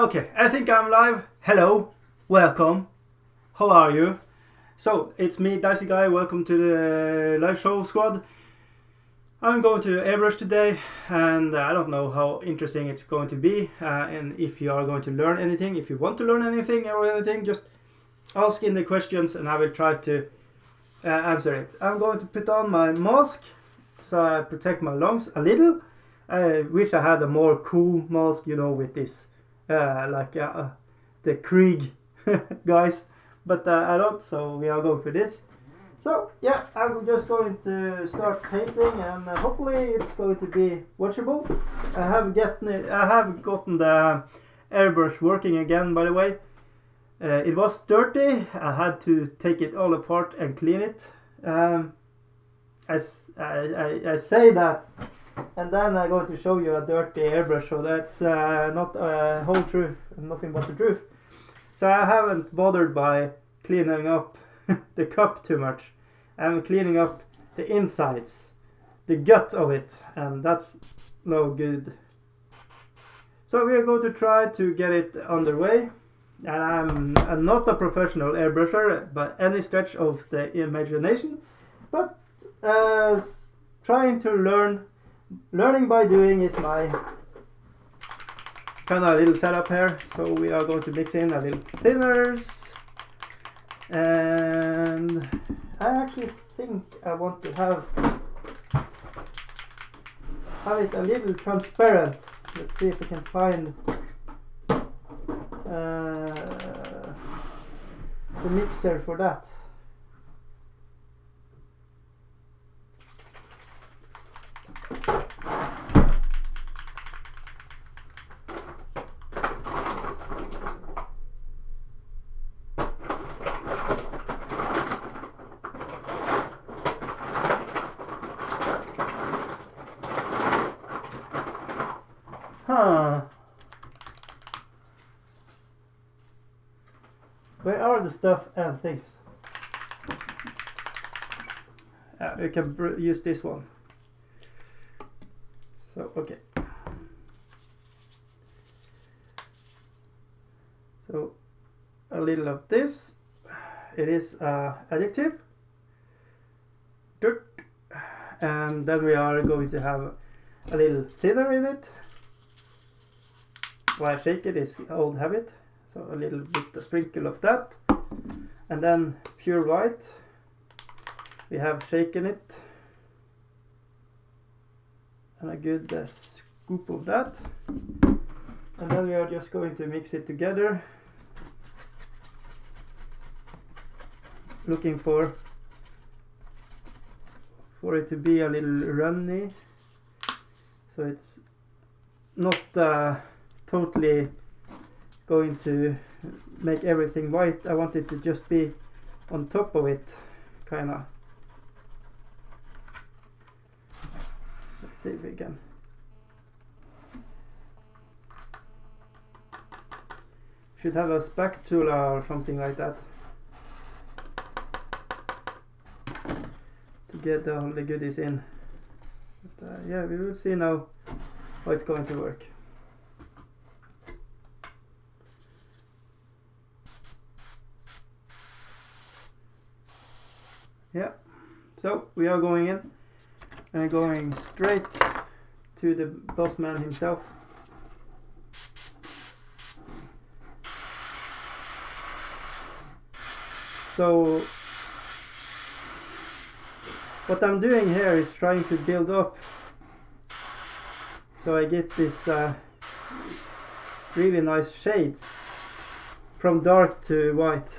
Okay, I think I'm live. Hello, welcome. How are you? So, it's me, DiceyGuy. Welcome to the live show squad. I'm going to airbrush today, and I don't know how interesting it's going to be. And if you are going to learn anything, if you want to learn anything or anything, just ask in the questions and I will try to answer it. I'm going to put on my mask so I protect my lungs a little. I wish I had a more cool mask, you know, with this the Krieg guys, but I don't, so we are going for this. So yeah, I'm just going to start painting, and hopefully it's going to be watchable. I have gotten the airbrush working again, by the way. It was dirty. I had to take it all apart and clean it. I say that, and then I'm going to show you a dirty airbrush, so that's not a whole truth, nothing but the truth. So I haven't bothered by cleaning up the cup too much. I'm cleaning up the insides, the gut of it, and that's no good. So we are going to try to get it underway. And I'm not a professional airbrusher by any stretch of the imagination, but trying to learning by doing is my kind of little setup here. So we are going to mix in a little thinners, and I actually think I want to have it a little transparent. Let's see if we can find the mixer for that. Where are the stuff and things? We can use this one. So, okay. So, a little of this. It is adjective. Dirt. And then we are going to have a little thinner in it. Why I shake it is old habit. So a little bit, a sprinkle of that, and then pure white. We have shaken it, and a good scoop of that, and then we are just going to mix it together, looking for it to be a little runny, so it's not totally going to make everything white. I want it to just be on top of it, kinda. Let's see if we can. Should have a spatula or something like that to get all the goodies in. But, yeah, we will see now how it's going to work. Yeah, so we are going in and going straight to the boss man himself. So what I'm doing here is trying to build up so I get this really nice shades from dark to white.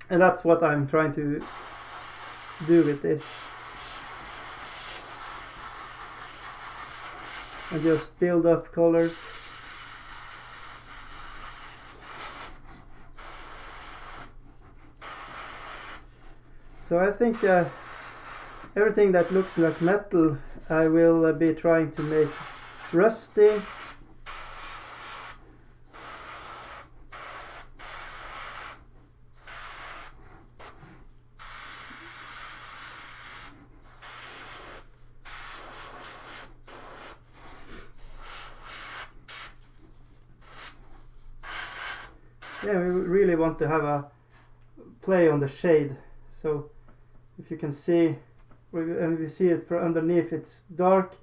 And that's what I'm trying to do with this, and just build up colors. So I think everything that looks like metal I will be trying to make rusty. yeah, we really want to have a play on the shade. So if you can see, and you see it from underneath, it's dark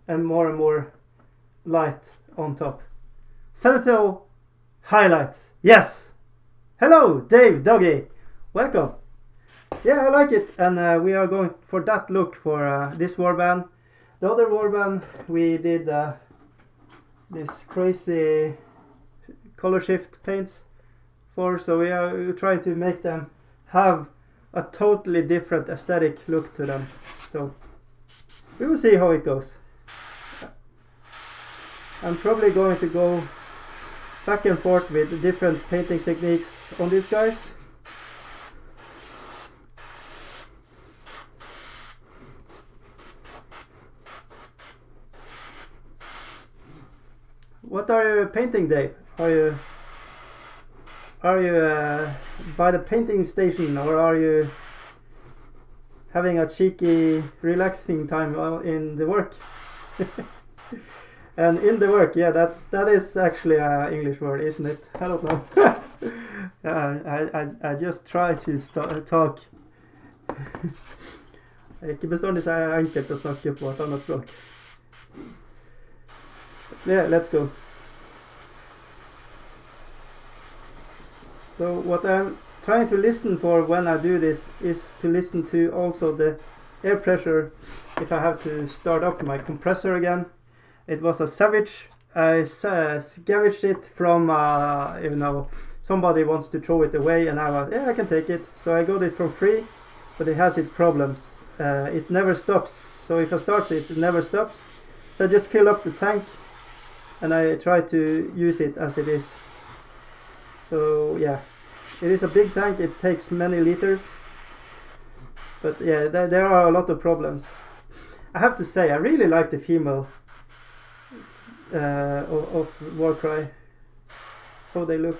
and more light on top. Sentinel highlights. Yes. Hello, Dave Doggy. Welcome. Yeah, I like it, and we are going for that look for this warband. The other warband we did this crazy color shift paints for, so we are trying to make them have a totally different aesthetic look to them. So we will see how it goes. I'm probably going to go back and forth with different painting techniques on these guys. What are you painting, Dave? Are you by the painting station, or are you having a cheeky, relaxing time in the work? And in the work, yeah, that is actually an English word, isn't it? I don't know. I just try to talk. Det er ikke bestandig så enkelt å snakke på et annet språk. Yeah, let's go. So what I'm trying to listen for when I do this is to listen to also the air pressure if I have to start up my compressor again. It was a Savage. I scavenged it from, you know, somebody wants to throw it away, and I was, yeah, I can take it. So I got it for free, but it has its problems. It never stops. So if I start it, it never stops. So I just fill up the tank, and I try to use it as it is. So yeah, it is a big tank. It takes many liters. But yeah, there are a lot of problems. I have to say, I really like the female of WARCRY, how they look.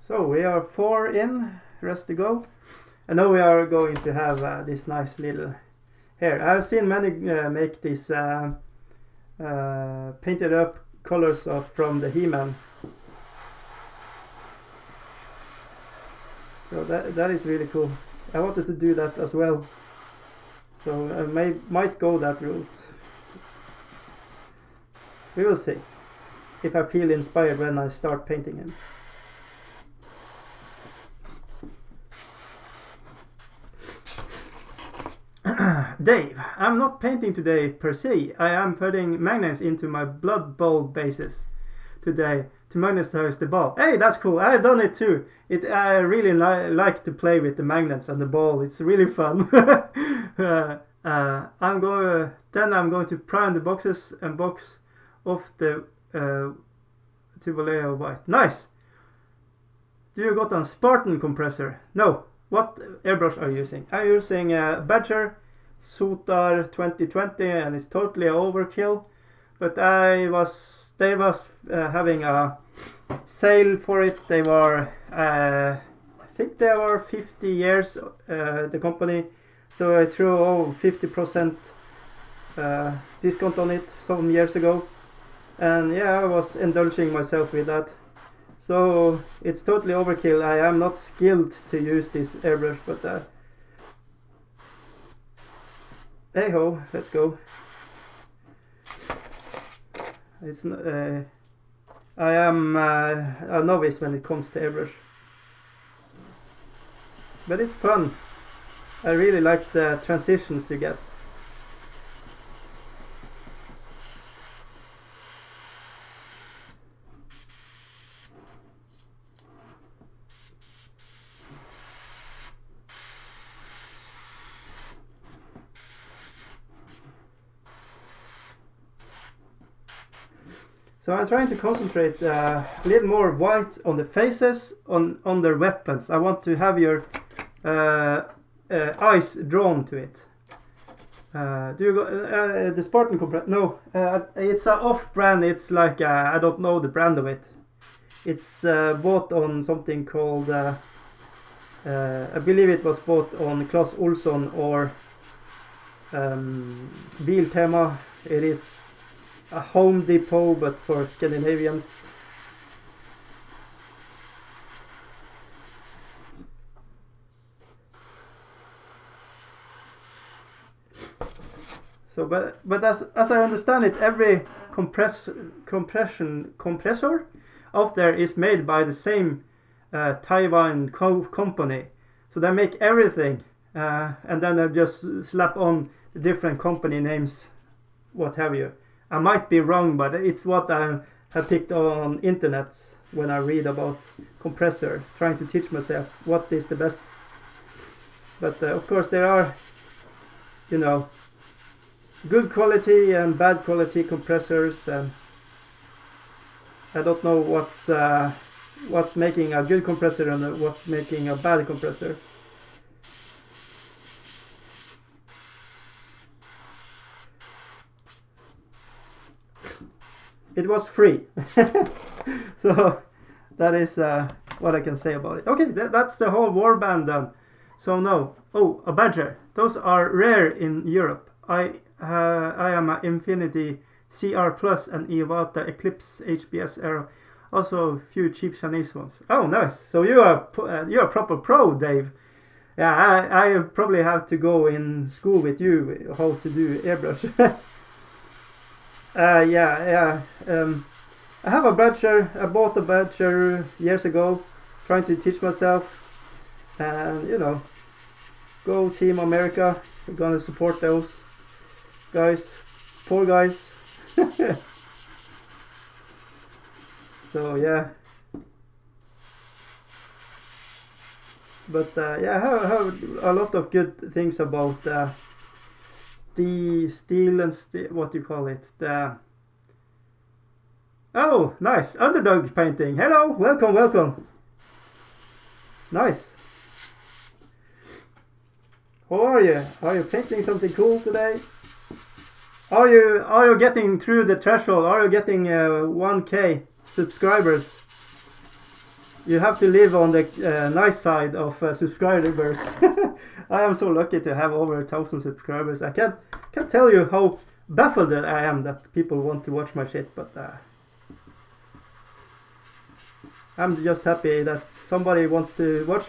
So we are 4 in, rest to go. And now we are going to have this nice little here. I've seen many make these painted up colors from the He-Man. So that is really cool. I wanted to do that as well. So I might go that route. We will see if I feel inspired when I start painting him. Dave, I'm not painting today per se. I am putting magnets into my Blood Bowl bases today to magnetize the ball. Hey, that's cool. I've done it too. I really like to play with the magnets and the ball. It's really fun. I'm going to prime the boxes and box off the Tuboleo white. Nice. Do you got a Spartan compressor? No. What airbrush are you using? I'm using Badger Sotar 2020, and it's totally overkill. But they was having a sale for it. They were, I think they were 50 years, the company. So I threw 50% discount on it some years ago. And yeah, I was indulging myself with that. So it's totally overkill. I am not skilled to use this airbrush, but hey ho, let's go. It's I am a novice when it comes to airbrush, but it's fun. I really like the transitions you get. So I'm trying to concentrate a little more white on the faces, on their weapons. I want to have your eyes drawn to it. Do you go the Spartan compressor? No, it's a off-brand. It's like I don't know the brand of it. It's bought on something called, I believe it was bought on Claes Olsson or Biltema. It is a Home Depot but for Scandinavians. So, but as I understand it, every compressor out there is made by the same Taiwan company. So they make everything, and then they just slap on the different company names, what have you. I might be wrong, but it's what I have picked on internet when I read about compressor, trying to teach myself what is the best. But of course there are, you know, good quality and bad quality compressors, and I don't know what's making a good compressor and what's making a bad compressor. It was free. So that is what I can say about it. Okay, that's the whole warband done. So no. Oh, a badger. Those are rare in Europe. I am an Infinity CR Plus and Iwata Eclipse HBS Aero. Also a few cheap Chinese ones. Oh, nice. So you're a proper pro, Dave. Yeah, I probably have to go in school with you how to do airbrush. Yeah. I have a badger. I bought a badger years ago, trying to teach myself. And you know, go Team America. We're gonna support those guys, poor guys. So yeah, but yeah, I have a lot of good things about steel and what do you call it? Oh, nice underdog painting. Hello, welcome. Nice. How are you? Are you painting something cool today? Are you getting through the threshold? Are you getting 1K subscribers? You have to live on the nice side of subscribers. I am so lucky to have over 1,000 subscribers. I can't tell you how baffled I am that people want to watch my shit, but I'm just happy that somebody wants to watch.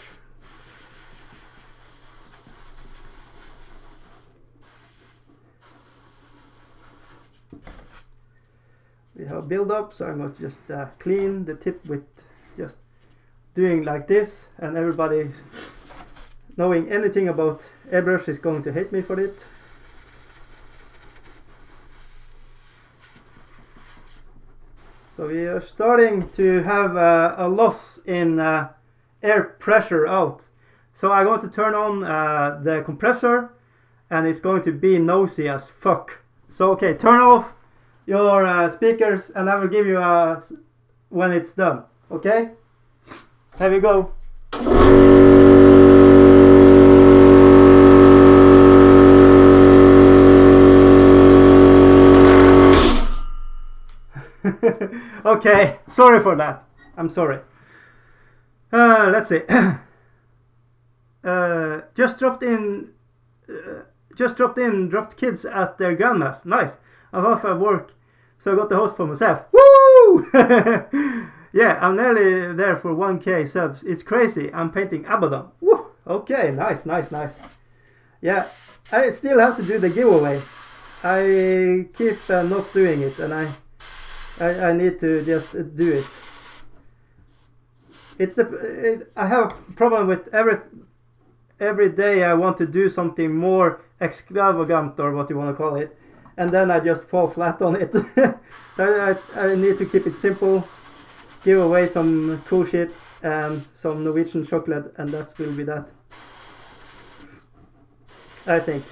We have build up, so I'm going to just clean the tip with just doing like this, and everybody knowing anything about airbrush is going to hate me for it. So we are starting to have a loss in air pressure out. So I'm going to turn on the compressor, and it's going to be noisy as fuck. So okay, turn off your speakers, and I will give you when it's done. Okay? Here we go. Okay, sorry for that. I'm sorry. Let's see. Just dropped kids at their grandma's. Nice. I'm off at work, so I got the host for myself. Woo! Yeah, I'm nearly there for 1K subs. It's crazy. I'm painting Abaddon. Woo! Okay, nice. Yeah, I still have to do the giveaway. I keep not doing it, and I need to just do it. I have a problem with every day I want to do something more extravagant, or what you want to call it, and then I just fall flat on it. I need to keep it simple, give away some cool shit and some Norwegian chocolate, and that will be that, I think.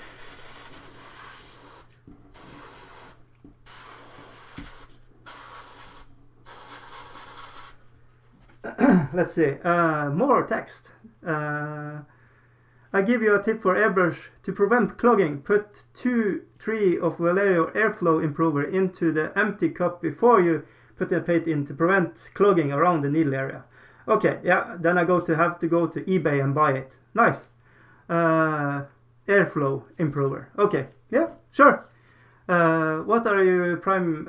Let's see, more text. I give you a tip for airbrush. To prevent clogging, put 2-3 of Valerio airflow improver into the empty cup before you putting a paint in to prevent clogging around the needle area. Okay, yeah, then I have to go to eBay and buy it. Nice. Airflow improver. Okay, yeah, sure. What are you prime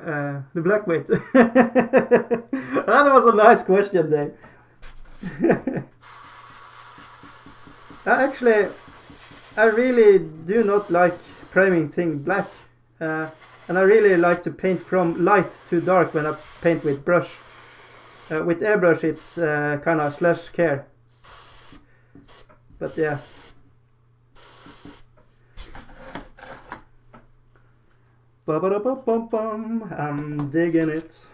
the black with? That was a nice question, Dave. Actually, I really do not like priming thing black, and I really like to paint from light to dark when I paint with brush. With airbrush, it's kind of slash care. But yeah. Ba-ba-da-ba-bum-bum. I'm digging it.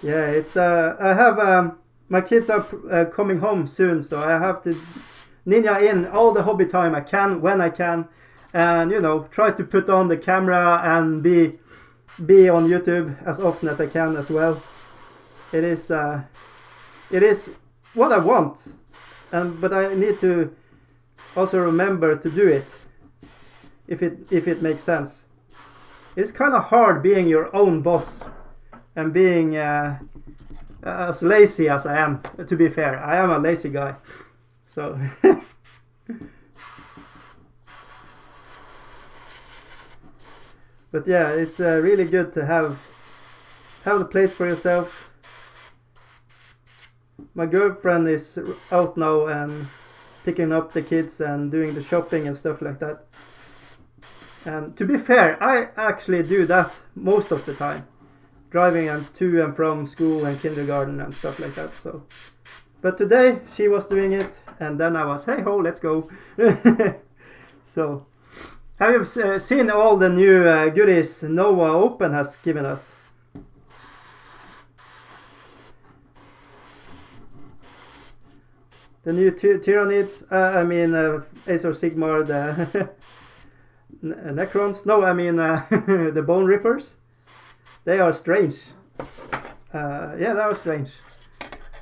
Yeah, it's I have my kids are coming home soon, so I have to ninja in all the hobby time I can when I can, and you know, try to put on the camera and be on YouTube as often as I can as well. It is what I want, but I need to also remember to do it if it makes sense. It's kind of hard being your own boss and being as lazy as I am. To be fair, I am a lazy guy, so. But yeah, it's really good to have the place for yourself. My girlfriend is out now and picking up the kids and doing the shopping and stuff like that. And to be fair, I actually do that most of the time, driving to and from school and kindergarten and stuff like that. So, but today she was doing it, and then I was, hey ho, let's go. So. Have you seen all the new goodies Nova Open has given us? The new Tyranids, Acer Sigmar, the Necrons. No, I mean the Bone Rippers. They are strange. Yeah, they are strange.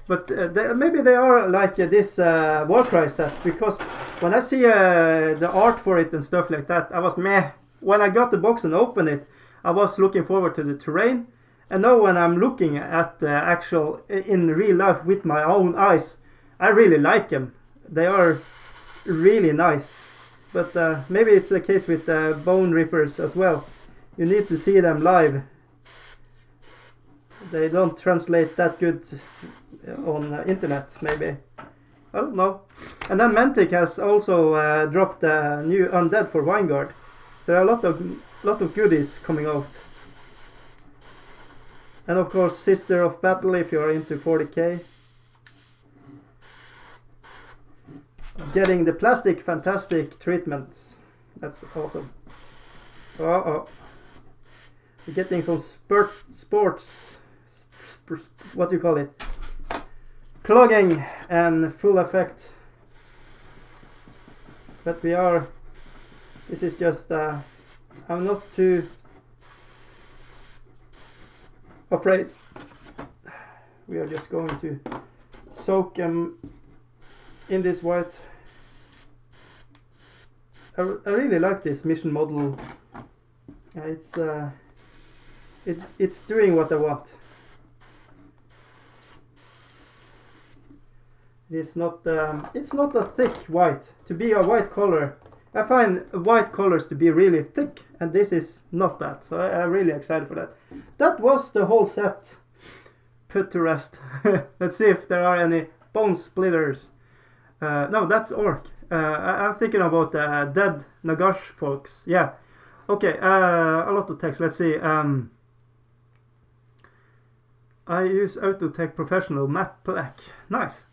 But maybe they are like this WARCRY set, because when I see the art for it and stuff like that, I was meh. When I got the box and opened it, I was looking forward to the terrain. And now when I'm looking at the actual, in real life with my own eyes, I really like them. They are really nice. But maybe it's the case with Bone Rippers as well. You need to see them live. They don't translate that good on internet, maybe. I don't know. And then Mantic has also dropped a new Undead for Vanguard. So there are a lot of goodies coming out. And of course, Sister of Battle if you are into 40k. Getting the plastic fantastic treatments. That's awesome. Uh-oh. We're getting some sports, what do you call it? Clogging and full effect. But this is just, I'm not too afraid. We are just going to soak them in this white. I really like this mission model. It's doing what I want. It's not a thick white. To be a white color, I find white colors to be really thick, and this is not that. So I'm really excited for that. That was the whole set put to rest. Let's see if there are any bone splitters. No, that's orc. I'm thinking about the dead Nagash folks. Yeah. Okay, a lot of text. Let's see. I use Autotech Professional Matte Black. Nice.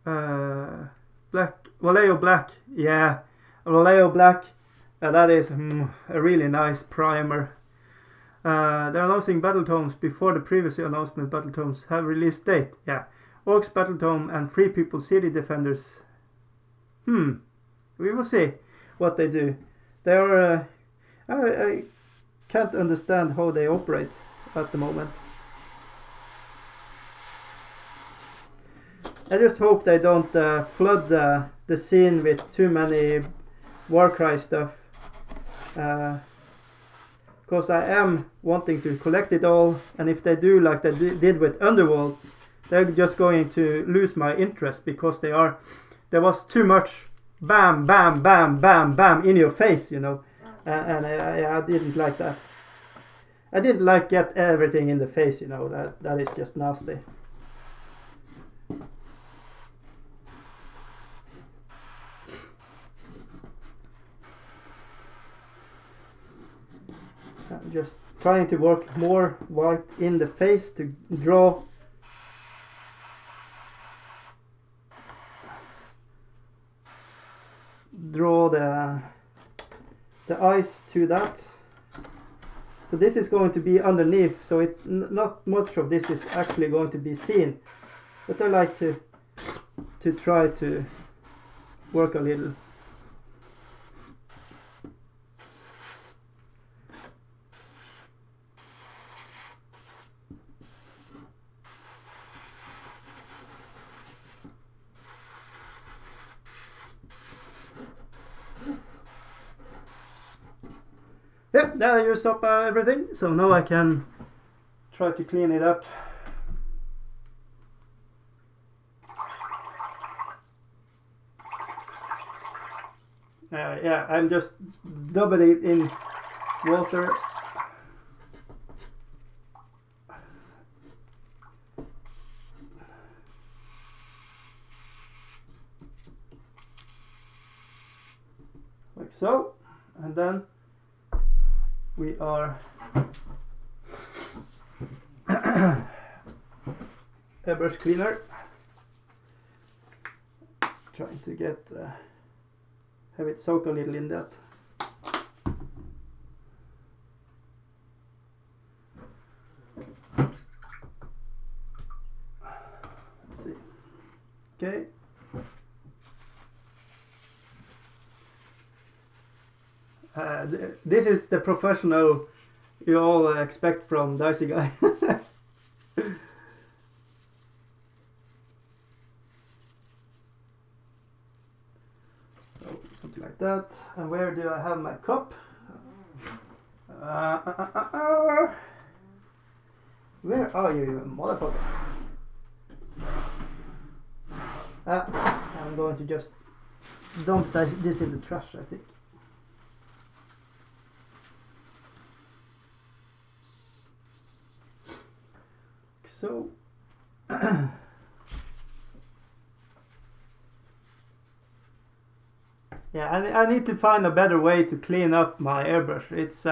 Black. Vallejo Black. Yeah. Vallejo Black. That is a really nice primer. They're announcing Battletomes before the previously announcement Battletomes have release date. Yeah. Orcs Battletome and Free People City Defenders. We will see what they do. They are. I can't understand how they operate at the moment. I just hope they don't flood the scene with too many WARCRY stuff. Because I am wanting to collect it all, and if they do like they did with Underworld, they're just going to lose my interest, because there was too much bam, bam, bam, bam, bam in your face, you know, and I didn't like that. I didn't like get everything in the face, you know, that is just nasty. I'm just trying to work more white in the face to draw the eyes to that. So this is going to be underneath, so it's not much of this is actually going to be seen, but I like to try to work a little. Yep, that I used up everything, so now I can try to clean it up. Yeah, I'm just dubbing it in water. Like so, and then we are airbrush cleaner, trying to get have it soak a little in that. Let's see. Okay. This is the professional you all expect from DiceyGuy. So, something like that. And where do I have my cup? Where are you, motherfucker? I'm going to just dump this in the trash, I think. So yeah, I need to find a better way to clean up my airbrush. It's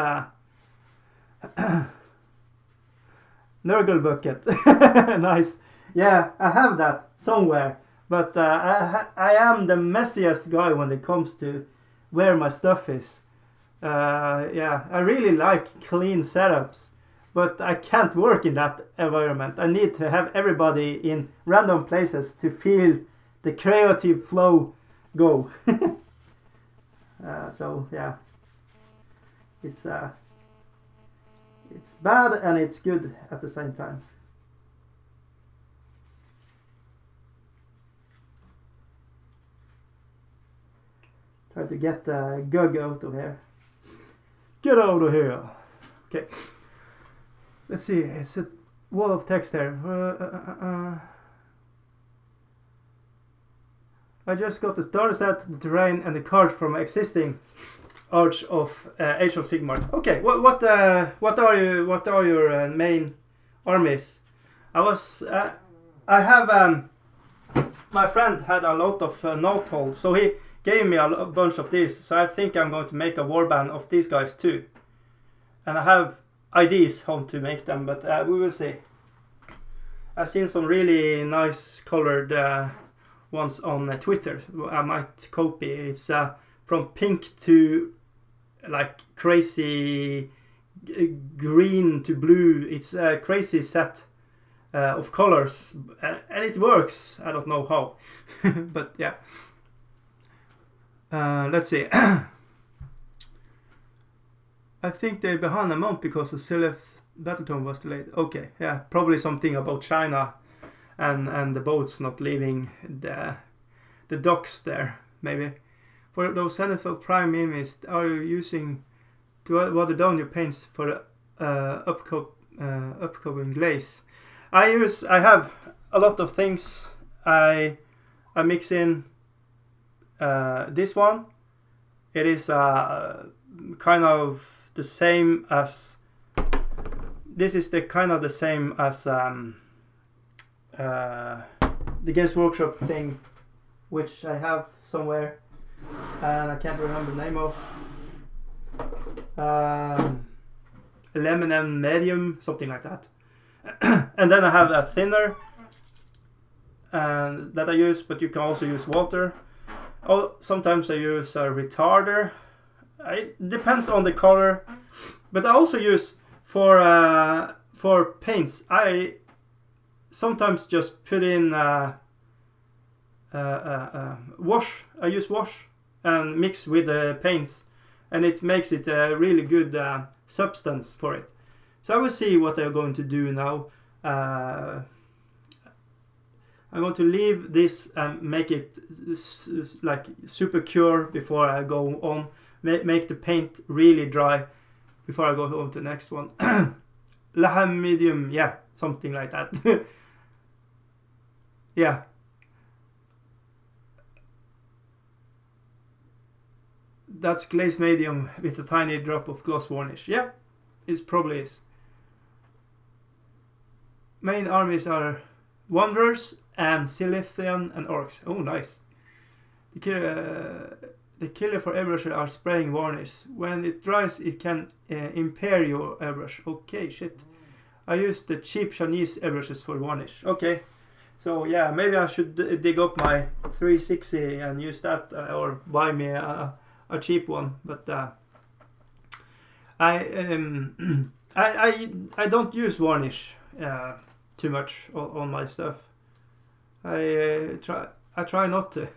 Nurgle bucket. Nice. Yeah, I have that somewhere, but I am the messiest guy when it comes to where my stuff is. Yeah, I really like clean setups, but I can't work in that environment. I need to have everybody in random places to feel the creative flow go. So yeah, it's bad and it's good at the same time. Try to get the gug out of here. Get out of here. Okay. Let's see, it's a wall of text there. I just got the starter set, the terrain, and the cards from existing Arch of Age of Sigmar. Okay, what are your main armies? I have my friend had a lot of note holes, so he gave me a bunch of these. So I think I'm going to make a warband of these guys too, and I have ideas how to make them, but we will see. I've seen some really nice colored ones on Twitter. I might copy. It's from pink to like crazy green to blue. It's a crazy set of colors, and it works. I don't know how, but yeah. Let's see. I think they're behind a month because the Silith Battletome was delayed. Okay, yeah, probably something about China and the boats not leaving the docks there. Maybe for those Zenithal Prime minis, are you using to water down your paints for upcoming glaze? I have a lot of things. I mix in this one. It is kind of the same as this is the kind of the same as the Games Workshop thing, which I have somewhere and I can't remember the name of. Lemon and medium, something like that. And then I have a thinner that I use, but you can also use water. Oh, sometimes I use a retarder. It depends on the color, but I also use for paints. I sometimes just put in wash. I use wash and mix with the paints, and it makes it a really good substance for it. So I will see what I'm going to do now. I'm going to leave this and make it like super cure before I go on. Make the paint really dry before I go on to the next one. Laham medium, yeah, something like that. Yeah. That's glaze medium with a tiny drop of gloss varnish. Yeah, it probably is. Main armies are Wanderers and Silithian and Orcs. Oh, nice. The killer for airbrusher are spraying varnish. When it dries, it can impair your airbrush. Okay, shit. I use the cheap Chinese airbrushes for varnish. Okay. So yeah, maybe I should dig up my 360 and use that, or buy me a cheap one. But I don't use varnish too much on my stuff. I try not to.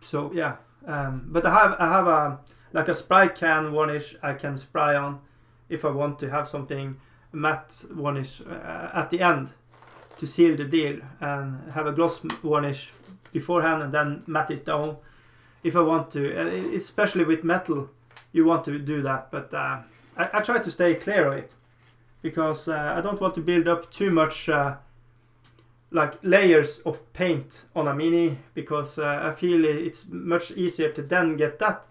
So yeah, but I have a like a spray can varnish I can spray on if I want to have something matte varnish at the end to seal the deal, and have a gloss varnish beforehand and then matte it down if I want to. Especially with metal, you want to do that, but I try to stay clear of it because I don't want to build up too much like layers of paint on a mini, because I feel it's much easier to then get that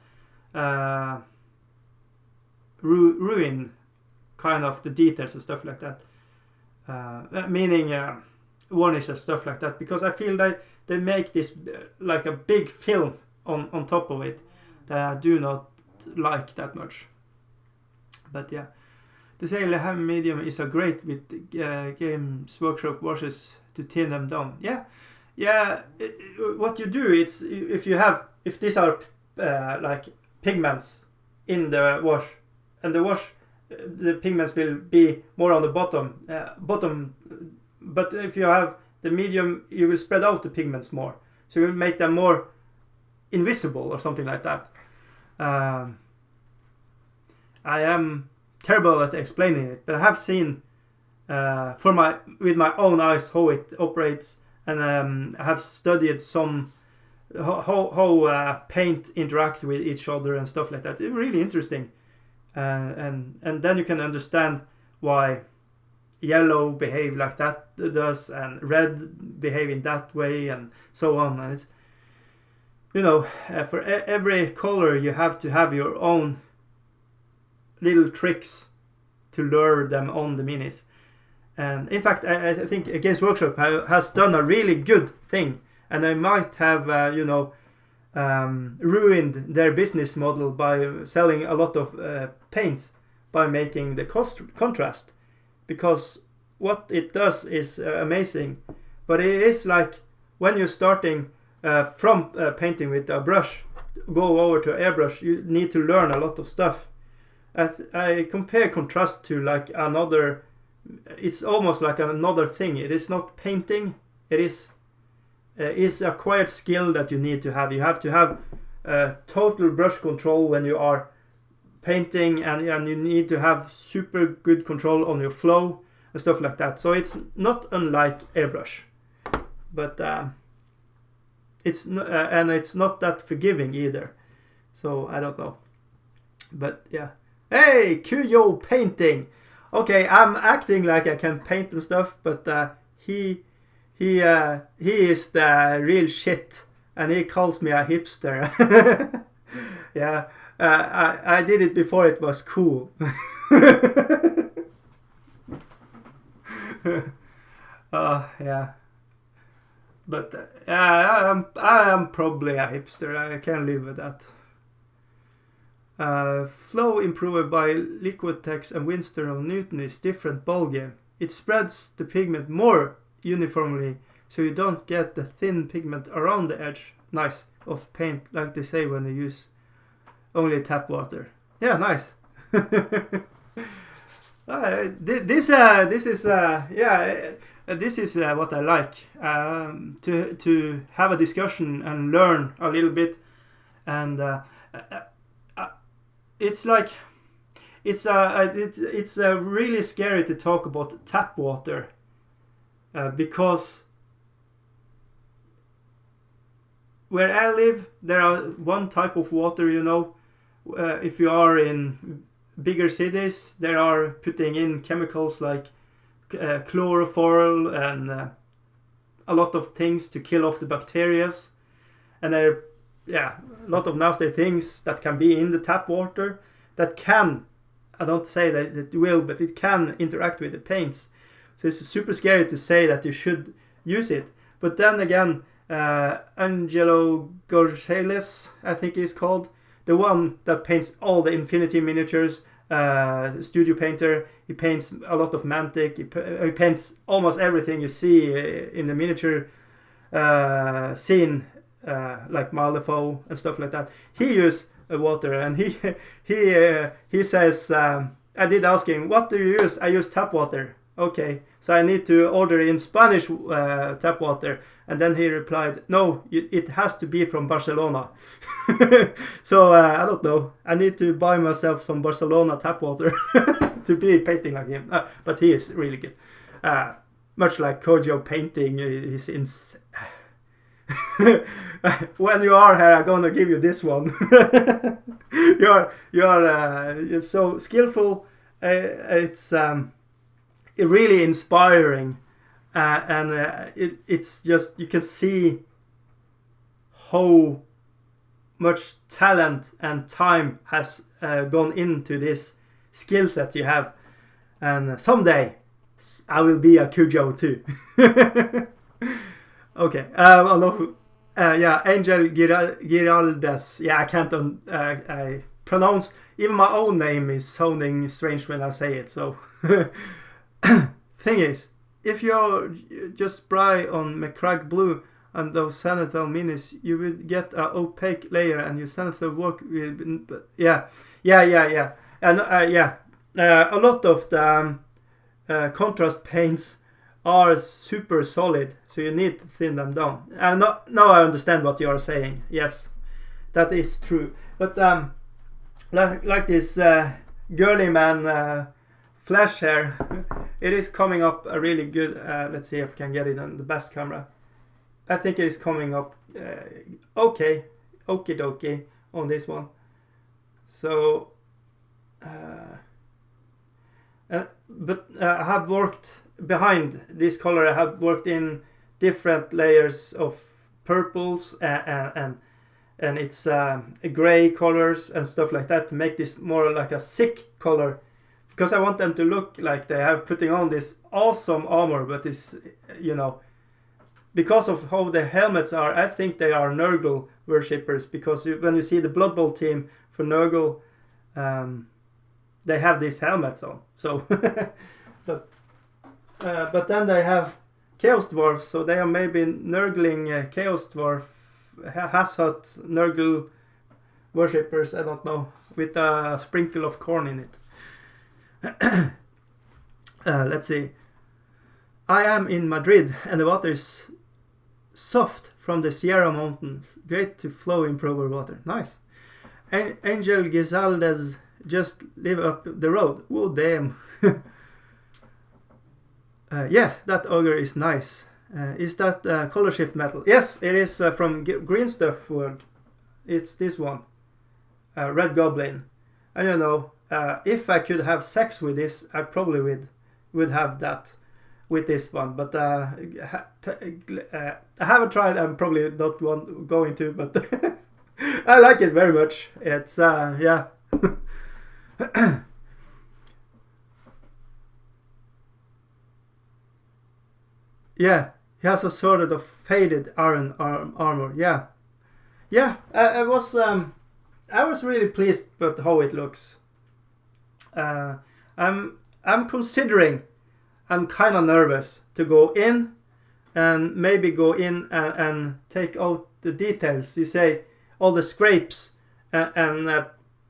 ruin kind of the details and stuff like that. Meaning varnish and stuff like that, because I feel they make this like a big film on top of it that I do not like that much. But yeah, the say heavy medium is a great with Games Workshop washes to thin them down. Yeah. What you do, it's if these are like pigments in the wash, and the wash, the pigments will be more on the bottom. But if you have the medium, you will spread out the pigments more, so you will make them more invisible or something like that. I am terrible at explaining it, but I have seen with my own eyes how it operates, and I have studied some how paint interact with each other and stuff like that. It's really interesting, and then you can understand why yellow behave like that does, and red behave in that way, and so on. And it's, for every color you have to have your own little tricks to lure them on the minis. And in fact, I think Games Workshop has done a really good thing, and they might have ruined their business model by selling a lot of paint by making the contrast, because what it does is amazing. But it is like when you're starting from painting with a brush, go over to airbrush, you need to learn a lot of stuff. I compare contrast to like another. It's almost like another thing. It is not painting. It is acquired skill that you need to have. You have to have total brush control when you are painting, and you need to have super good control on your flow and stuff like that. So it's not unlike airbrush, but it's and it's not that forgiving either. So I don't know, but yeah. Hey, Kuyo painting. Okay, I'm acting like I can paint and stuff, but he is the real shit, and he calls me a hipster. Yeah, I did it before it was cool. Yeah, but I am probably a hipster. I can live with that. Flow improver by Liquitex and Winston of Newton is different ballgame. It spreads the pigment more uniformly, so you don't get the thin pigment around the edge. Nice of paint, like they say when they use only tap water. Yeah, nice. This is what I like, to have a discussion and learn a little bit, and it's like it's really scary to talk about tap water, because where I live there are one type of water, you know. If you are in bigger cities, they are putting in chemicals like chlorophyll and a lot of things to kill off the bacteria, and there a lot of nasty things that can be in the tap water that can, I don't say that it will, but it can interact with the paints. So it's super scary to say that you should use it. But then again, Angelo Gorgeles, I think he's called, the one that paints all the Infinity miniatures, studio painter. He paints a lot of Mantic. He paints almost everything you see in the miniature scene, like Malifaux and stuff like that. He uses water, and he says, I did ask him, what do you use? I use tap water. Okay, so I need to order in Spanish tap water. And then he replied, no, it has to be from Barcelona. So I don't know. I need to buy myself some Barcelona tap water to be painting like him. But he is really good. Much like Kojo painting, he's insane. When you are here, I'm gonna give you this one. You're so skillful. It's really inspiring, and it's just, you can see how much talent and time has gone into this skill set you have, and someday I will be a Kujo too. Okay, Angel Giraldes. Yeah, I can't I pronounce, even my own name is sounding strange when I say it, so. Thing is, if you just spray on McCrag Blue and those Sanithal minis, you will get an opaque layer, and your Sanithal work will be, and a lot of the contrast paints are super solid, so you need to thin them down. And now I understand what you are saying. Yes, that is true. But like this girly man flash here, it is coming up a really good. Let's see if I can get it on the best camera. I think it is coming up okay, okie dokie on this one. So, but I have worked behind this color. I have worked in different layers of purples and it's gray colors and stuff like that to make this more like a sick color, because I want them to look like they have putting on this awesome armor, but it's, you know, because of how their helmets are, I think they are Nurgle worshippers, because when you see the Blood Bowl team for Nurgle, they have these helmets on. So, but then they have Chaos Dwarves, so they are maybe Nurgling Chaos Dwarf, Hassot Nurgle worshippers, I don't know, with a sprinkle of corn in it. Let's see. I am in Madrid, and the water is soft from the Sierra Mountains. Great to flow improver water. Nice. Angel Gizaldes just live up the road. Oh, damn. Yeah, that auger is nice. Is that color shift metal? Yes, it is from Green Stuff World. It's this one, Red Goblin. I don't know. If I could have sex with this, I probably would have that with this one. But I haven't tried. I'm probably not going to. But I like it very much. It's yeah. Yeah, he has a sort of faded iron armor. Yeah, yeah. I was really pleased with how it looks. I'm considering. I'm kind of nervous to go in and maybe go in and take out the details. You say all the scrapes and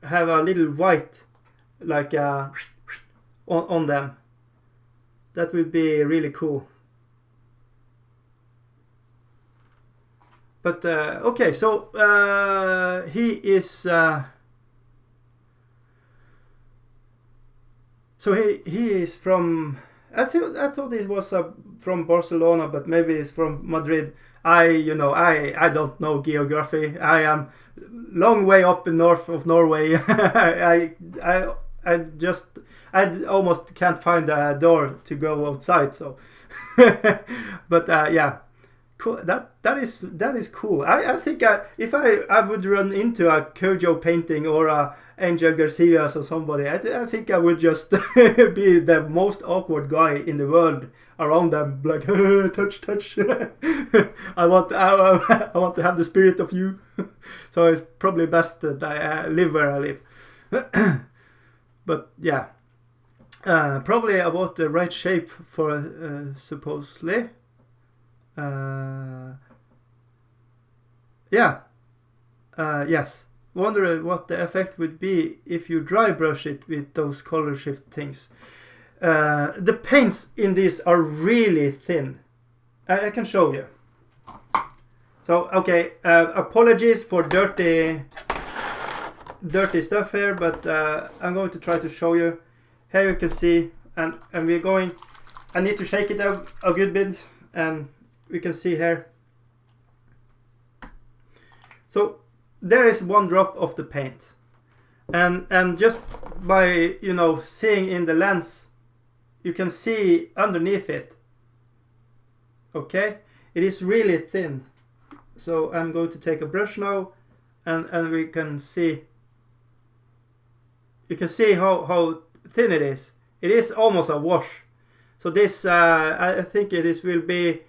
have a little white like on them. That would be really cool. But okay, so he is. So he is from. I thought he was from Barcelona, but maybe he's from Madrid. I don't know geography. I am long way up in north of Norway. I almost can't find a door to go outside. So, but yeah. Cool. That is cool. I think if I would run into a Kojo painting or a Angel Garcias or somebody, I think I would just be the most awkward guy in the world around them, like touch. I want to have the spirit of you. So it's probably best that I live where I live. But yeah, probably about the right shape for supposedly. Yes. Wonder what the effect would be if you dry brush it with those color shift things. The paints in these are really thin. I can show you. So okay, apologies for dirty stuff here, but I'm going to try to show you. Here you can see, and we're going. I need to shake it up a good bit, and we can see here. So there is one drop of the paint, and just by seeing in the lens, you can see underneath it. Okay, it is really thin. So I'm going to take a brush now, and we can see. You can see how thin it is. It is almost a wash. So this I think will be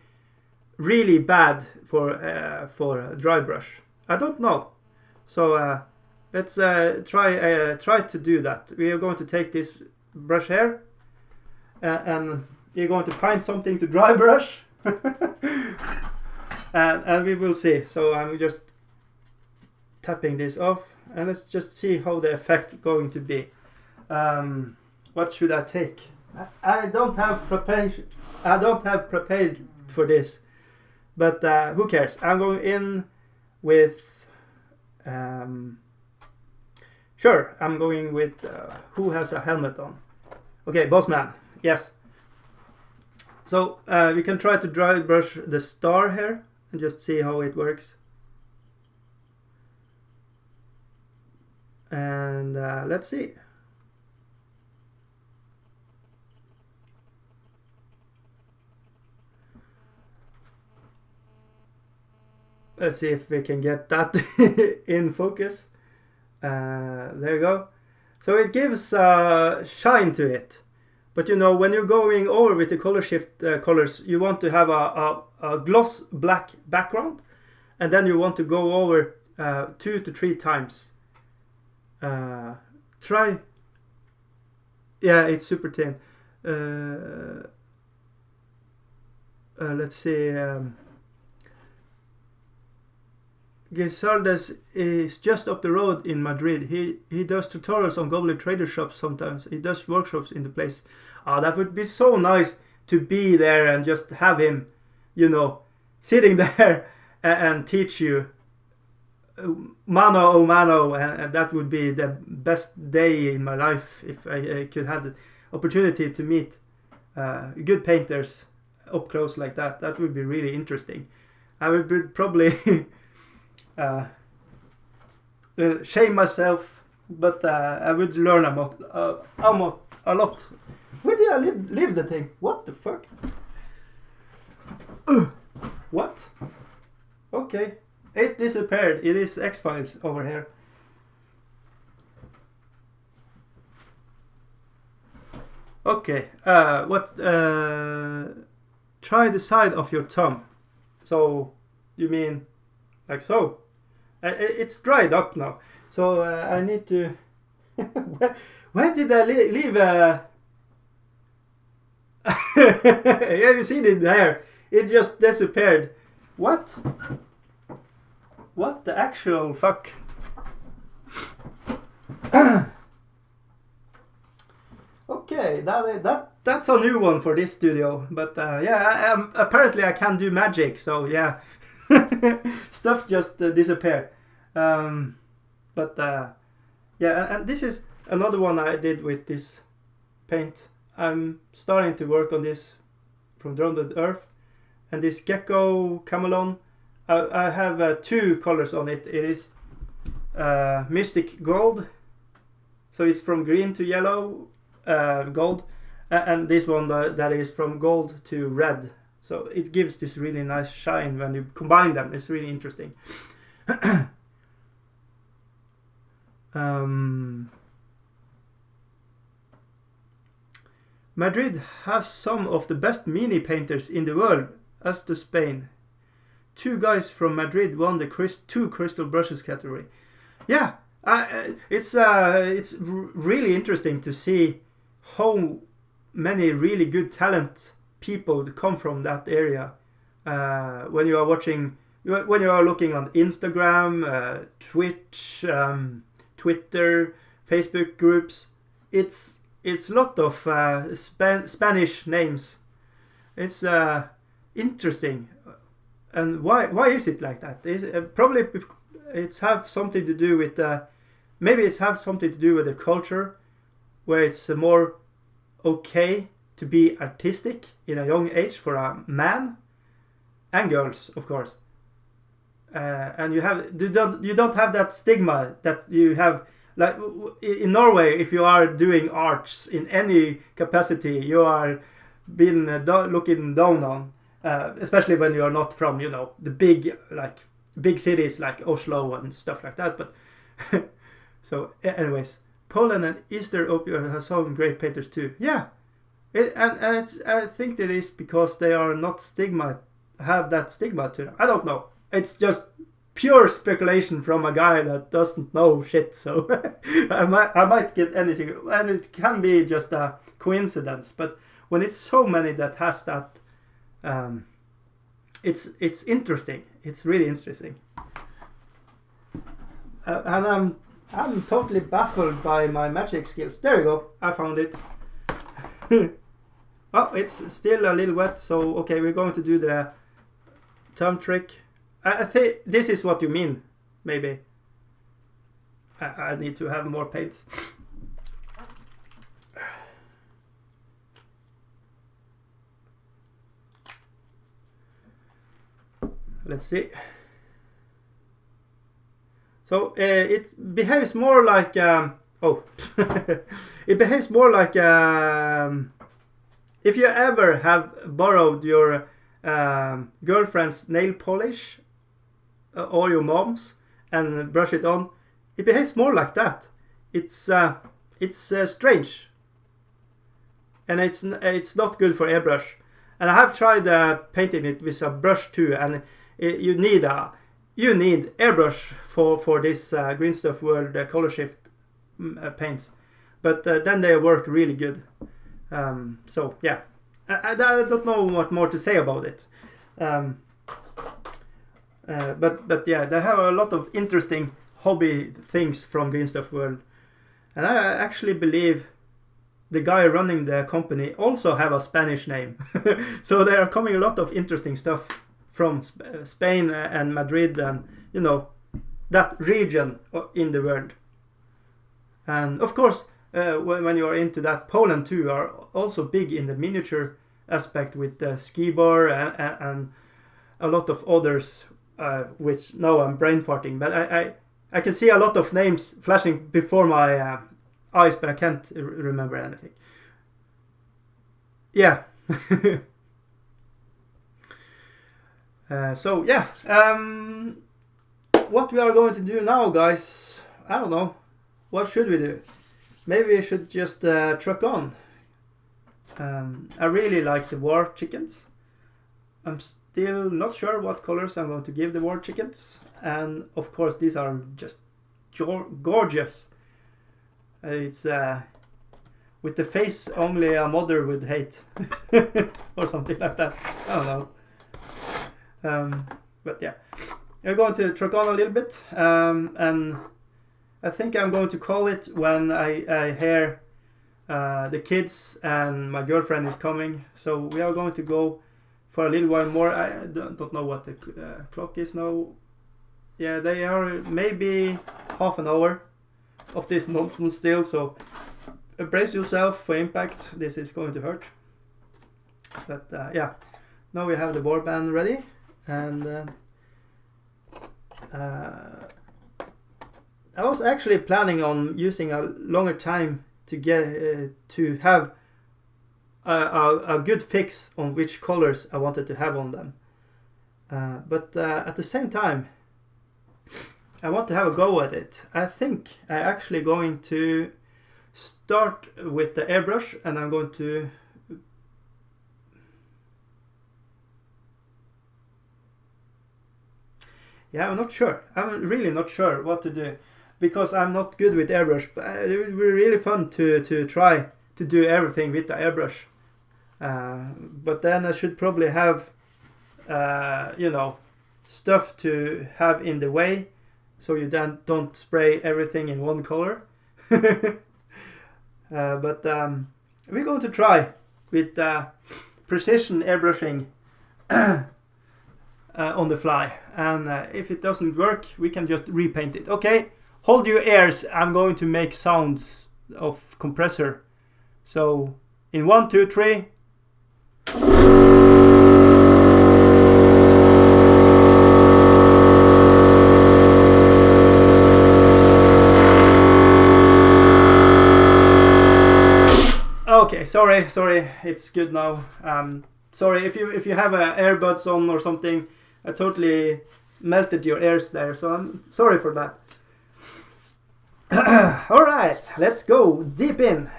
really bad for a dry brush. I don't know. So let's try to do that. We are going to take this brush here, and you're going to find something to dry brush, and we will see. So I'm just tapping this off, and let's just see how the effect is going to be. What should I take? I don't have prepared. I don't have prepared for this. But who cares? I'm going in with. Sure, I'm going with who has a helmet on. Okay, Bossman. Yes. So we can try to dry brush the star here and just see how it works. And let's see. Let's see if we can get that in focus. There you go. So it gives shine to it. But when you're going over with the color shift colors, you want to have a gloss black background. And then you want to go over 2 to 3 times. Try. Yeah, it's super thin. Let's see. Gisardes is just up the road in Madrid. He does tutorials on Goblin Trader shops sometimes. He does workshops in the place. That would be so nice to be there and just have him, sitting there and teach you mano a mano, and that would be the best day in my life if I could have the opportunity to meet good painters up close like that. That would be really interesting. I would probably shame myself, but I would learn a lot. Where did I leave the thing? What the fuck? What? Okay, it disappeared. It is X-Files over here. Okay, try the side of your thumb. So, you mean like so? It's dried up now. So, I need to... where did I leave? Yeah, you see it there. It just disappeared. What? What the actual fuck? Okay, that's a new one for this studio. But yeah, apparently I can do magic. So yeah, stuff just disappear. But yeah, and this is another one I did with this paint. I'm starting to work on this from Drowned Earth, and this gecko camelon. I have 2 colors on it. It is Mystic Gold, so it's from green to yellow, gold, and this one that is from gold to red. So it gives this really nice shine when you combine them. It's really interesting. Madrid has some of the best mini painters in the world, as does Spain. 2 guys from Madrid won the 2 crystal brushes category. Yeah, it's really interesting to see how many really good talent people come from that area. When you are watching, when you are looking on Instagram, Twitch, Twitter, Facebook groups, it's a lot of Spanish names. It's interesting. And why is it like that? Probably it's have something to do with maybe it's have something to do with the culture, where it's more okay to be artistic in a young age for a man and girls, of course. And you don't have that stigma that you have, like in Norway. If you are doing arts in any capacity, you are being looking down on. Especially when you are not from, the big cities like Oslo and stuff like that. But so, anyways, Poland and Eastern Europe has some great painters too. Yeah, I think that is because they are not have that stigma to them. I don't know. It's just pure speculation from a guy that doesn't know shit. So I might get anything, and it can be just a coincidence. But when it's so many that has that. It's interesting. It's really interesting, and I'm totally baffled by my magic skills. There we go. I found it. Oh, it's still a little wet. So okay, we're going to do the thumb trick. I think this is what you mean. Maybe I need to have more paints. Let's see. So it behaves more like it behaves more like if you ever have borrowed your girlfriend's nail polish or your mom's and brush it on, it behaves more like that. It's strange, and it's not good for airbrush. And I have tried painting it with a brush too, and you need airbrush for this Green Stuff World color shift paints, but then they work really good. So yeah, I don't know what more to say about it. But yeah, they have a lot of interesting hobby things from Green Stuff World, and I actually believe the guy running the company also have a Spanish name. So there are coming a lot of interesting stuff from Spain and Madrid and, that region in the world. And of course, when you are into that. Poland too are also big in the miniature aspect with the ski bar and a lot of others, which now I'm brain farting, but I can see a lot of names flashing before my eyes, but I can't remember anything. Yeah. So yeah, what we are going to do now, guys, I don't know. What should we do? Maybe we should just truck on. I really like the war chickens. I'm still not sure what colors I'm going to give the war chickens, and of course these are just gorgeous. It's with the face only a mother would hate or something like that. I don't know. But yeah, we're going to truck on a little bit, and I think I'm going to call it when I hear the kids and my girlfriend is coming. So we are going to go for a little while more. I don't know what the clock is now. Yeah, they are maybe half an hour of this nonsense still, so brace yourself for impact. This is going to hurt. But yeah, now we have the board band ready, and I was actually planning on using a longer time to get to have a good fix on which colors I wanted to have on them. But at the same time, I want to have a go at it. I think I'm actually going to start with the airbrush, and I'm going to I'm not sure. I'm really not sure what to do, because I'm not good with airbrush. But it would be really fun to try to do everything with the airbrush. But then I should probably have stuff to have in the way, so you then don't spray everything in one color. But we're going to try with precision airbrushing on the fly, and if it doesn't work, we can just repaint it. Okay, hold your ears. I'm going to make sounds of compressor. So in 1, 2, 3. Okay, sorry, it's good now. Sorry if you have earbuds on or something. I totally melted your ears there, so I'm sorry for that. All right, let's go deep in.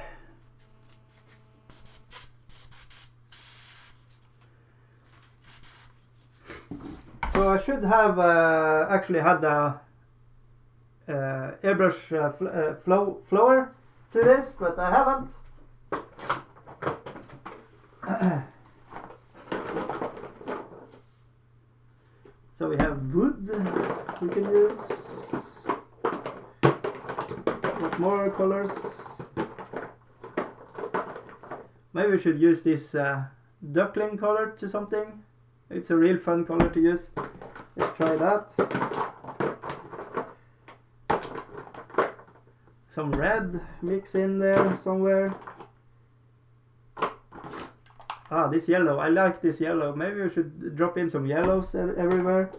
So I should have actually had the airbrush flower to this, but I haven't. So we have wood we can use. What more colors? Maybe we should use this duckling color to something. It's a real fun color to use. Let's try that. Some red mix in there somewhere. Ah, this yellow. I like this yellow. Maybe we should drop in some yellows everywhere.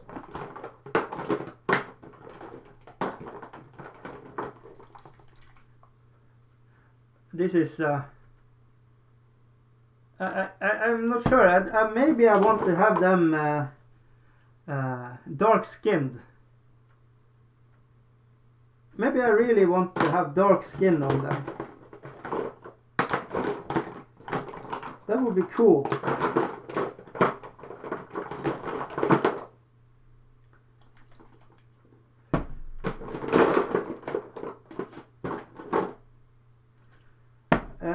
This is... I'm not sure. Maybe I want to have them dark skinned. Maybe I really want to have dark skin on them. That would be cool.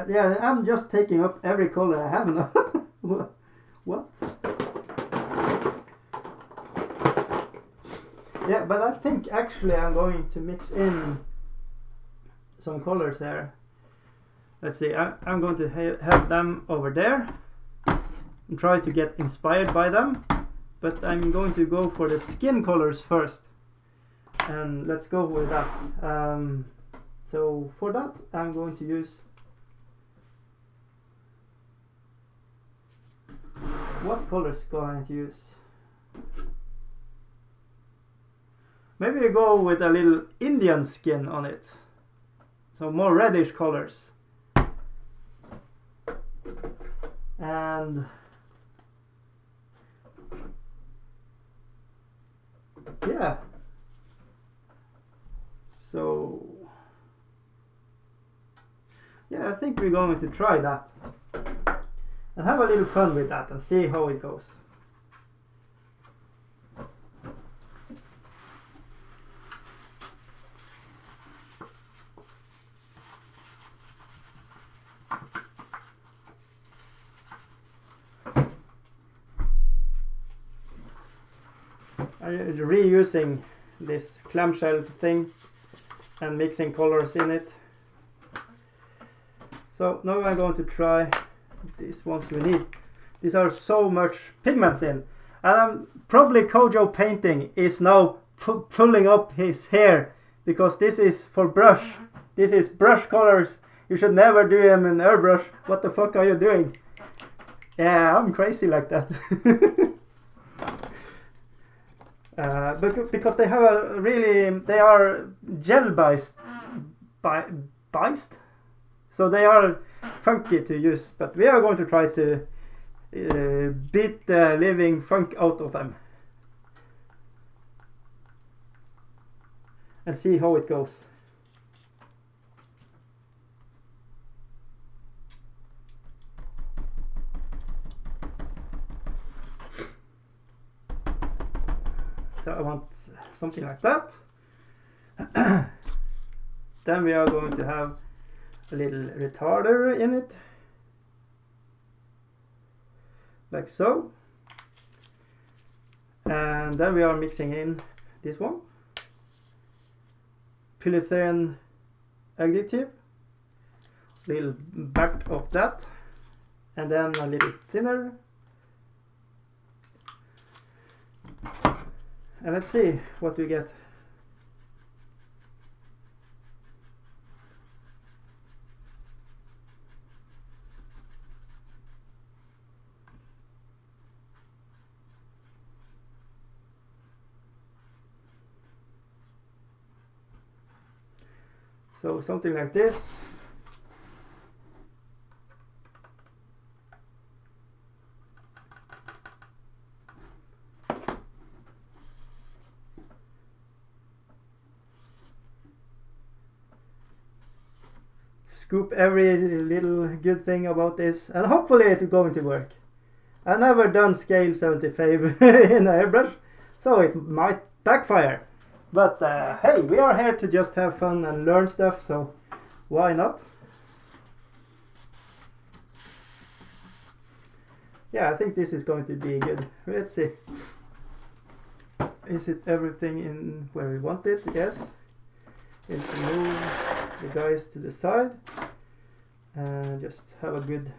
Yeah, I'm just taking up every color I have now. What? Yeah, but I think actually I'm going to mix in some colors there. Let's see, I'm going to have them over there and try to get inspired by them. But I'm going to go for the skin colors first. And let's go with that. So for that I'm going to use, what colors going to use? Maybe we go with a little Indian skin on it, so more reddish colors. And yeah, so yeah, I think we're going to try that and have a little fun with that and see how it goes. I'm reusing this clamshell thing and mixing colors in it. So now I'm going to try these ones we need. These are so much pigments in, and probably Kojo Painting is now pulling up his hair because this is for brush. This is brush colors. You should never do them in airbrush. What the fuck are you doing? Yeah, I'm crazy like that. But because they have a really, they are gel based, so they are funky to use. But we are going to try to beat the living funk out of them and see how it goes. So I want something like that. Then we are going to have a little retarder in it, like so. And then we are mixing in this one, polyethylene additive, little back of that, and then a little thinner. And let's see what we get. So something like this. Scoop every little good thing about this, and hopefully it's going to work. I've never done scale 75 in airbrush, so it might backfire. But hey, we are here to just have fun and learn stuff, so why not? Yeah, I think this is going to be good. Let's see. Is it everything in where we want it? Yes. Let's move the guys to the side and just have a good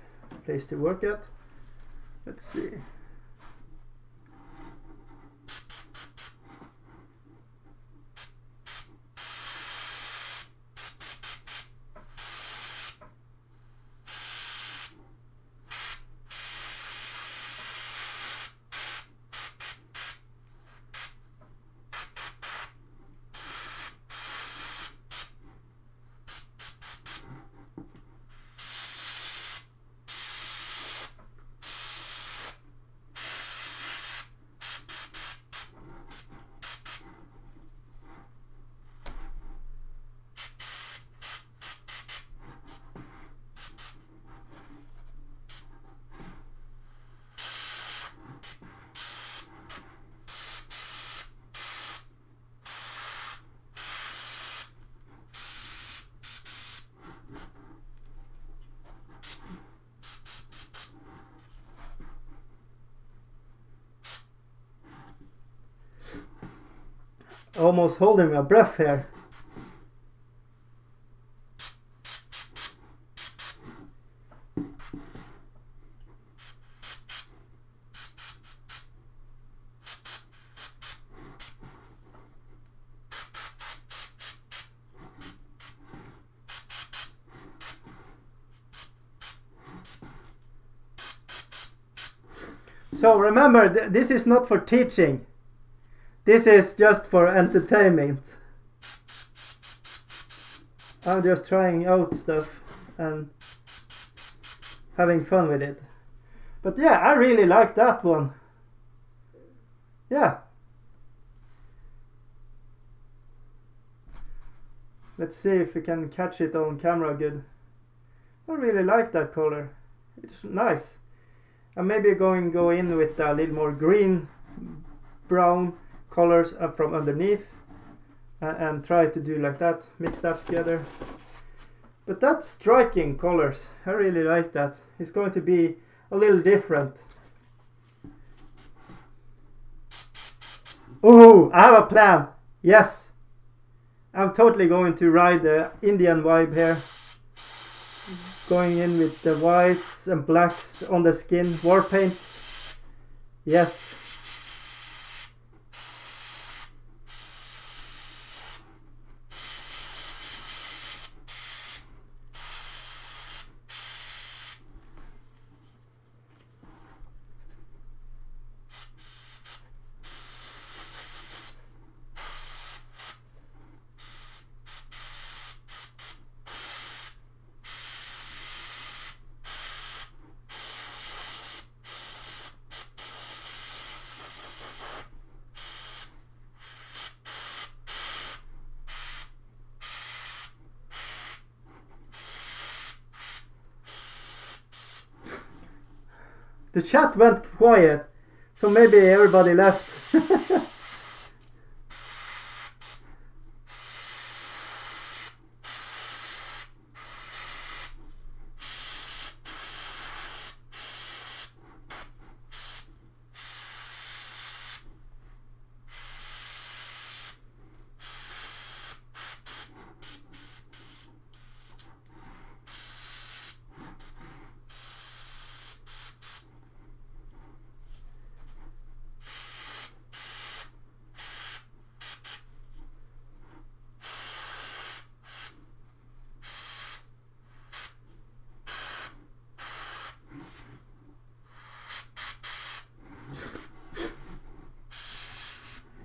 place to work at. Let's see. Almost holding my breath here. So remember, this is not for teaching. This is just for entertainment. I'm just trying out stuff and having fun with it. But yeah, I really like that one. Yeah. Let's see if we can catch it on camera good. I really like that color. It's nice. I'm maybe going to go in with a little more green, brown colors up from underneath and try to do like that, mix that together. But that's striking colors. I really like that. It's going to be a little different. Oh, I have a plan. Yes. I'm totally going to ride the Indian vibe here. Going in with the whites and blacks on the skin. War paints. Yes. The chat went quiet, so maybe everybody left.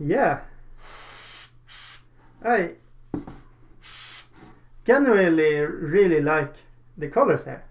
Yeah, I genuinely really like the colors here.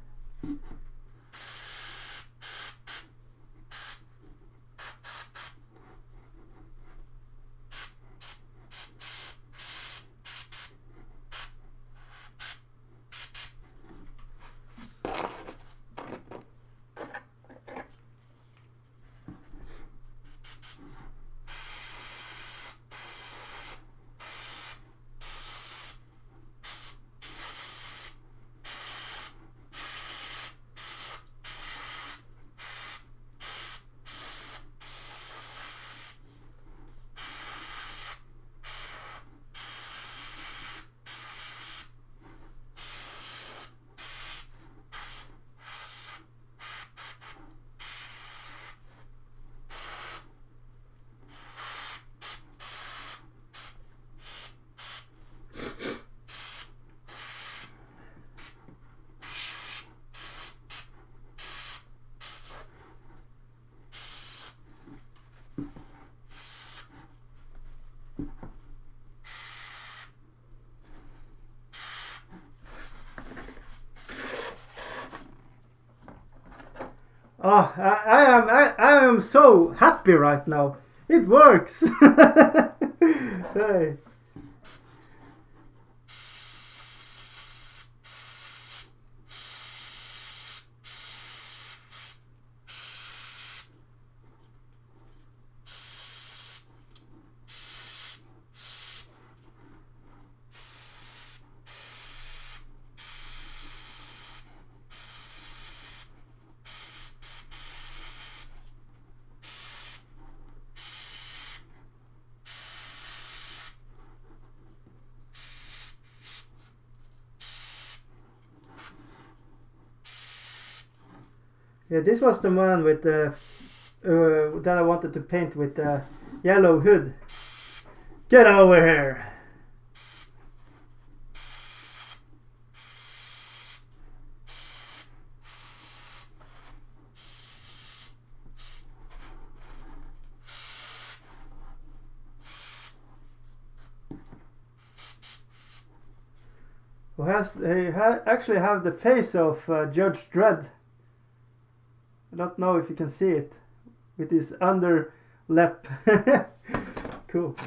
Oh, I am so happy right now. It works. Hey. Yeah, this was the one with the that I wanted to paint with the yellow hood. Get over here! who has actually have the face of Judge Dredd. I don't know if you can see it with his under lip. Cool.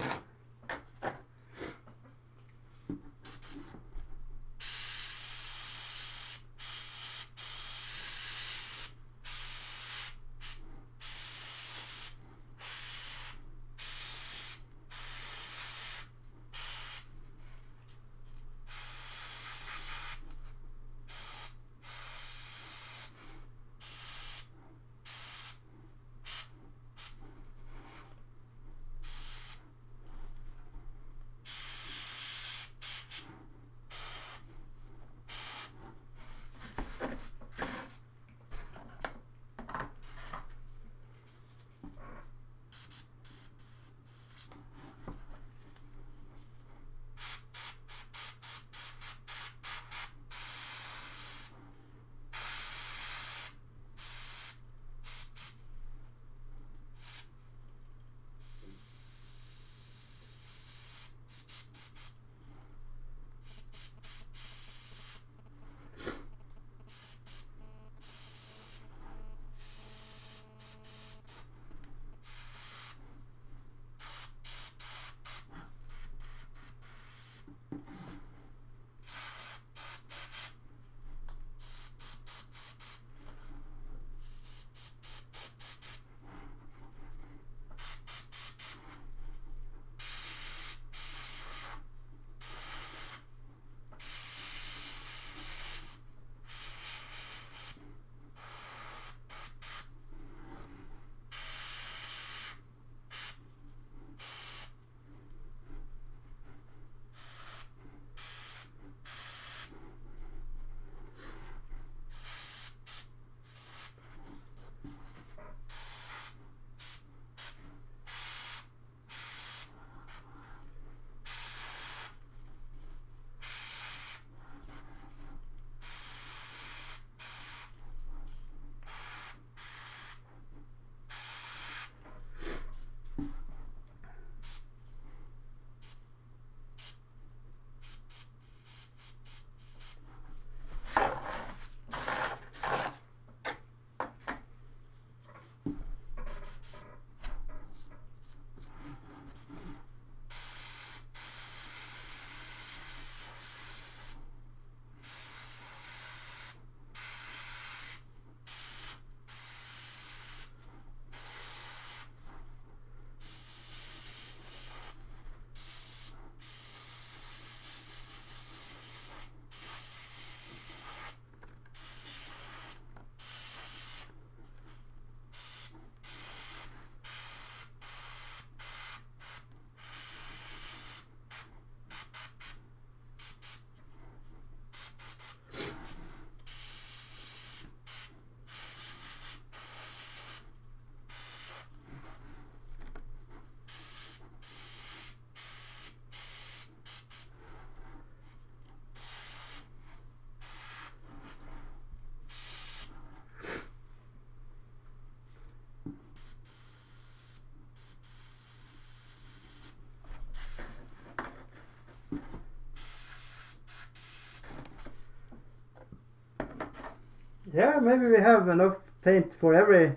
Yeah, maybe we have enough paint for everybody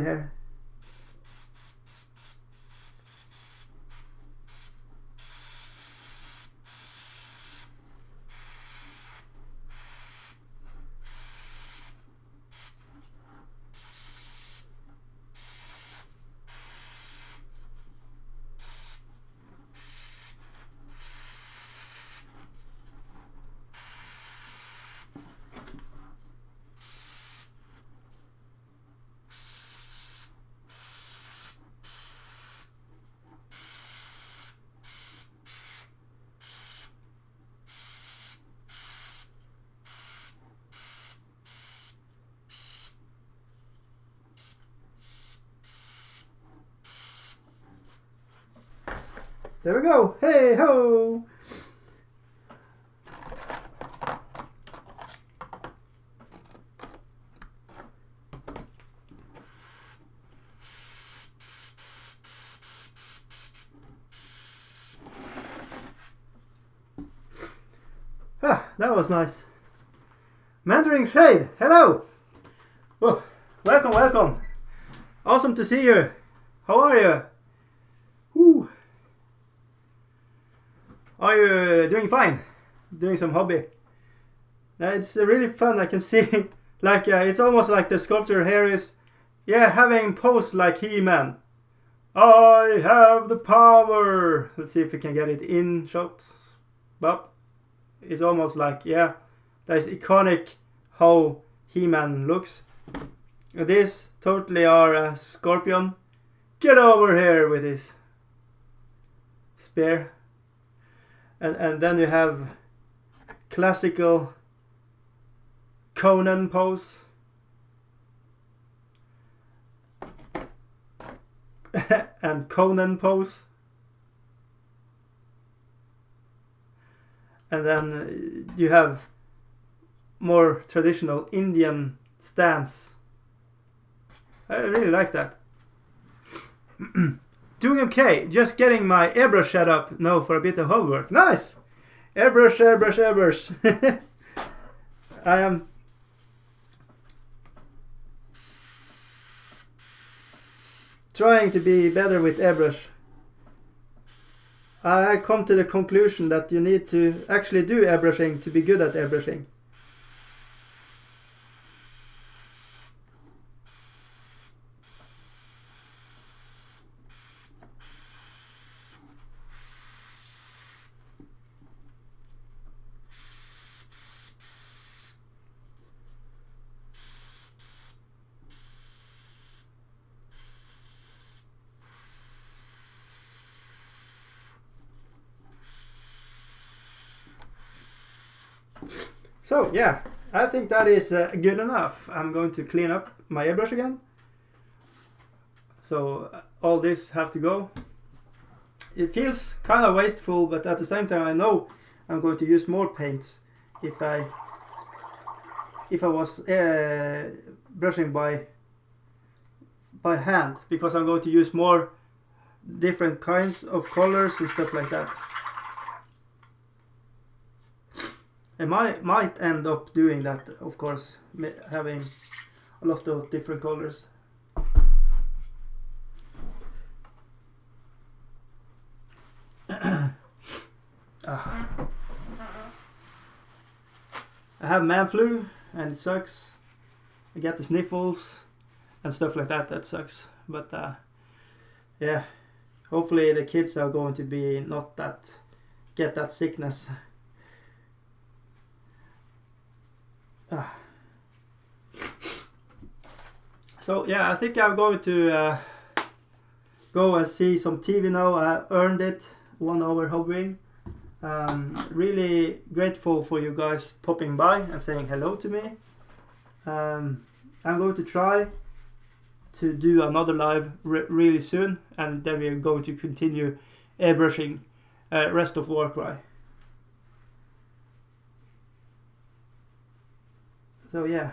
here. There we go. Hey ho! Ah, that was nice. Mandarin Shade, hello! Oh, welcome, welcome. Awesome to see you. How are you? Woo. Are you doing fine? Doing some hobby? It's really fun. I can see, like, it's almost like the sculpture here is, having pose like He-Man. I have the power. Let's see if we can get it in shot. But it's almost like, that is iconic how He-Man looks. This totally are a scorpion. Get over here with this spear. And then you have classical Conan pose. And Conan pose. And then you have more traditional Indian stance. I really like that. Doing okay, just getting my airbrush set up now for a bit of homework. Nice! Airbrush, airbrush, airbrush. I am trying to be better with airbrush. I come to the conclusion that you need to actually do airbrushing to be good at airbrushing. So yeah, I think that is good enough. I'm going to clean up my airbrush again. So all this have to go. It feels kind of wasteful, but at the same time I know I'm going to use more paints if I was brushing by hand, because I'm going to use more different kinds of colors and stuff like that. I might end up doing that, of course, having a lot of different colors. I have man flu and it sucks. I get the sniffles and stuff like that. That sucks. But yeah, hopefully the kids are going to be not get that sickness. So yeah, I think I'm going to go and see some TV now. I earned it, 1 hour hobbying. Really grateful for you guys popping by and saying hello to me. I'm going to try to do another live really soon, and then we're going to continue airbrushing rest of WARCRY. So yeah.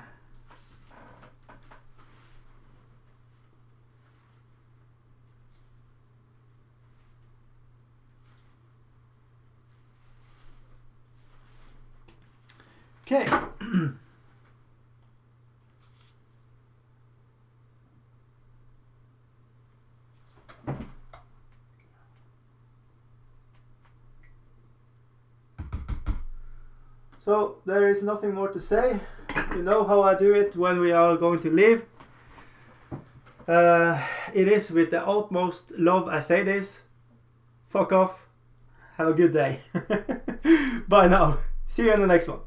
Okay. So there is nothing more to say. You know how I do it when we are going to leave. It is with the utmost love I say this. Fuck off. Have a good day. Bye now. See you in the next one.